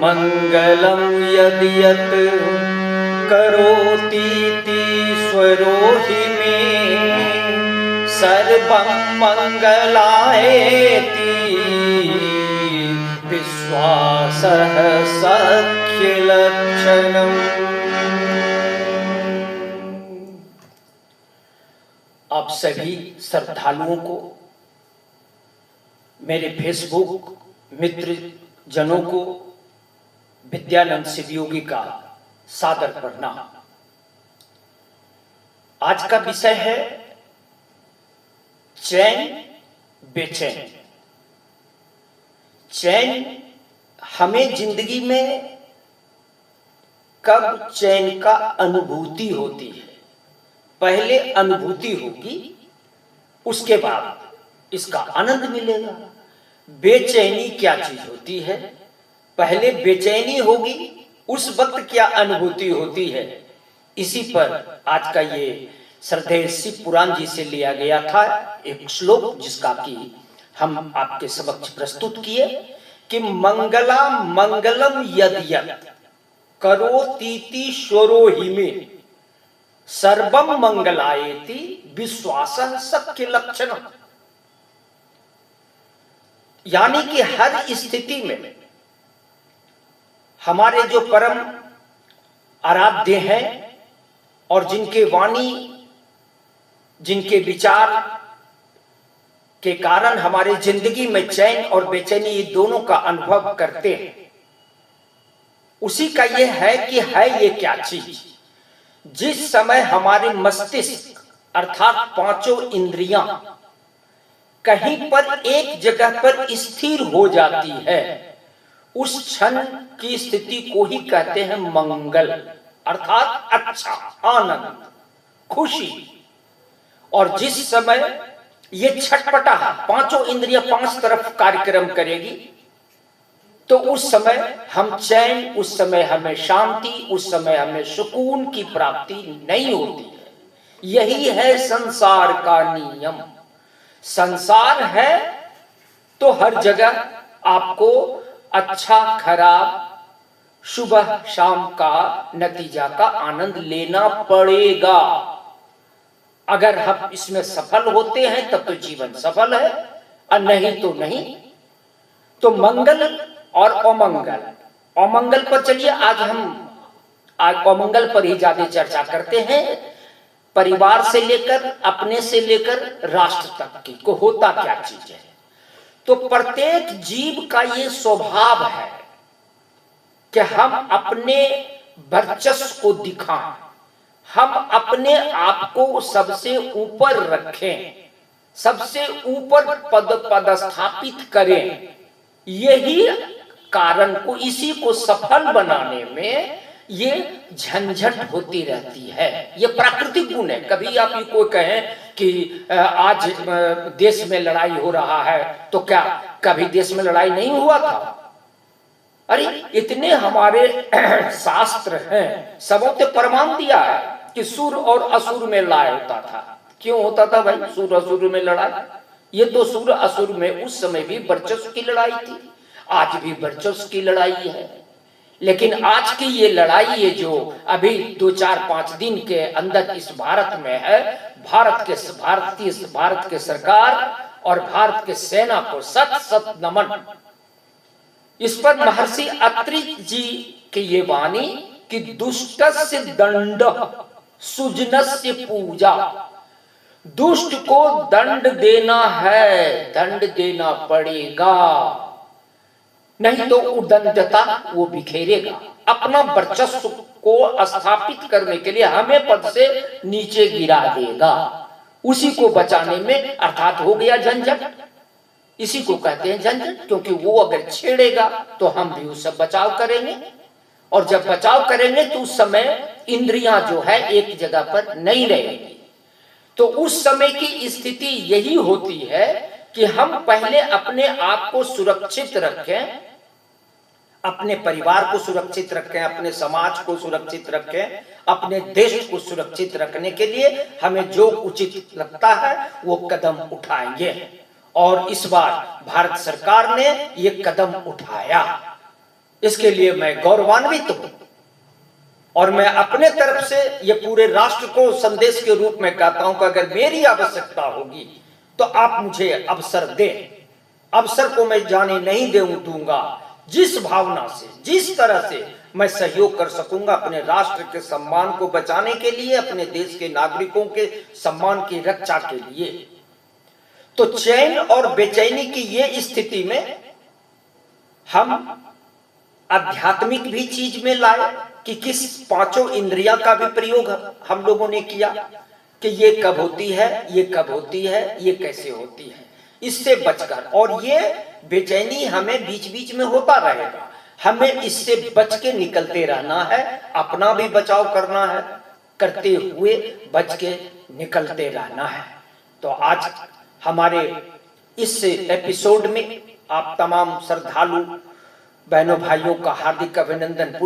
मंगलं यदि यत् करोतीश्वरो हि मे सर्वं मंगलायेति विश्वासः सख्यलक्षणम्। आप सभी श्रद्धालुओं को, मेरे फेसबुक मित्र जनों को विद्यानंद शिवयोगी का सादर प्रणाम। आज का विषय है चैन बेचैन। चैन हमें जिंदगी में कब चैन का अनुभूति होती है? पहले अनुभूति होगी, उसके बाद इसका आनंद मिलेगा। बेचैनी क्या चीज होती है? पहले बेचैनी होगी, उस वक्त क्या अनुभूति होती है? इसी पर आज का ये श्रद्धेय शिव पुराण जी से लिया गया था एक श्लोक, जिसका कि हम आपके समक्ष प्रस्तुत किए कि मंगला मंगलम यद यत् करोतीश्वरो हि मे सर्वम मंगलायेति विश्वासः सख्य लक्षणम्। यानी कि हर स्थिति में हमारे जो परम आराध्य हैं और जिनके वाणी, जिनके विचार के कारण हमारे जिंदगी में चैन और बेचैनी ये दोनों का अनुभव करते हैं, उसी का ये है कि है ये क्या चीज? जिस समय हमारे मस्तिष्क अर्थात पांचों इंद्रियां कहीं पर एक जगह पर स्थिर हो जाती है, उस क्षण की स्थिति को ही कहते हैं मंगल, अर्थात अच्छा, आनंद, खुशी। और जिस समय ये छटपटा पांचों इंद्रियां पांच तरफ कार्यक्रम करेगी, तो उस समय हम चैन, उस समय हमें शांति, उस समय हमें सुकून की प्राप्ति नहीं होती है। यही है संसार का नियम। संसार है तो हर जगह आपको अच्छा खराब, सुबह शाम का नतीजा का आनंद लेना पड़ेगा। अगर हम इसमें सफल होते हैं तब तो जीवन सफल है, और नहीं तो नहीं। तो मंगल और अमंगल, अमंगल पर चलिए आज अमंगल पर ही ज्यादा चर्चा करते हैं। परिवार से लेकर, अपने से लेकर राष्ट्र तक की को होता क्या चीज है? तो प्रत्येक जीव का ये स्वभाव है कि हम अपने वर्चस्व को दिखाएं, हम अपने आप को सबसे ऊपर रखें, सबसे ऊपर पदस्थापित करें। यही कारण को, इसी को सफल बनाने में ये झंझट होती रहती है। ये प्राकृतिक गुण है। कभी आप ये कोई कहें कि आज देश में लड़ाई हो रहा है, तो क्या कभी देश में लड़ाई नहीं हुआ था? अरे इतने हमारे शास्त्र हैं, सबों ने प्रमाण दिया है कि सुर और असुर में लड़ाई होता था। क्यों होता था भाई सुर असुर में लड़ाई? ये तो सुर असुर में उस समय भी वर्चस्व की लड़ाई थी, आज भी वर्चस्व की लड़ाई है। लेकिन आज की ये लड़ाई है जो अभी 2-4-5 दिन के अंदर इस भारत में है, भारत के सरकार और भारत के सेना को सत सत नमन। इस पर महर्षि अत्रि जी की ये वाणी कि दुष्टस्य दंड सुजनस्य पूजा। दुष्ट को दंड देना है, दंड देना पड़ेगा, नहीं तो उदंडता वो बिखेरेगा। अपना वर्चस्व को स्थापित करने के लिए हमें पद से नीचे गिरा देगा। उसी को बचाने में अर्थात हो गया झंझट। इसी को कहते हैं झंझट, क्योंकि वो अगर छेड़ेगा तो हम भी उससे बचाव करेंगे, और जब बचाव करेंगे तो उस समय इंद्रियां जो है एक जगह पर नहीं रहेंगी। तो उस समय की स्थिति यही होती है कि हम पहले अपने आप को सुरक्षित रखें, अपने परिवार को सुरक्षित रखें, अपने समाज को सुरक्षित रखें, अपने देश को सुरक्षित रखने के लिए हमें जो उचित लगता है वो कदम उठाएंगे। और इस बार भारत सरकार ने ये कदम उठाया, इसके लिए मैं गौरवान्वित हूं। और मैं अपने तरफ से ये पूरे राष्ट्र को संदेश के रूप में कहता हूं कि अगर मेरी आवश्यकता होगी तो आप मुझे अवसर दें। अवसर को मैं जाने नहीं दूंगा। जिस भावना से, जिस तरह से मैं सहयोग कर सकूंगा अपने राष्ट्र के सम्मान को बचाने के लिए, अपने देश के नागरिकों के सम्मान की रक्षा के लिए। तो चैन और बेचैनी की ये स्थिति में हम आध्यात्मिक भी चीज में लाए कि किस पांचों इंद्रिया का भी प्रयोग हम लोगों ने किया कि ये कब होती है, ये कब होती है, ये कैसे होती है, इससे बचकर। और ये बेचैनी हमें बीच बीच में होता रहेगा, हमें इससे बच के निकलते रहना है, अपना भी बचाव करना है, करते हुए बच के निकलते रहना है। तो आज हमारे इस एपिसोड में आप तमाम श्रद्धालु बहनों भाइयों का हार्दिक अभिनंदन।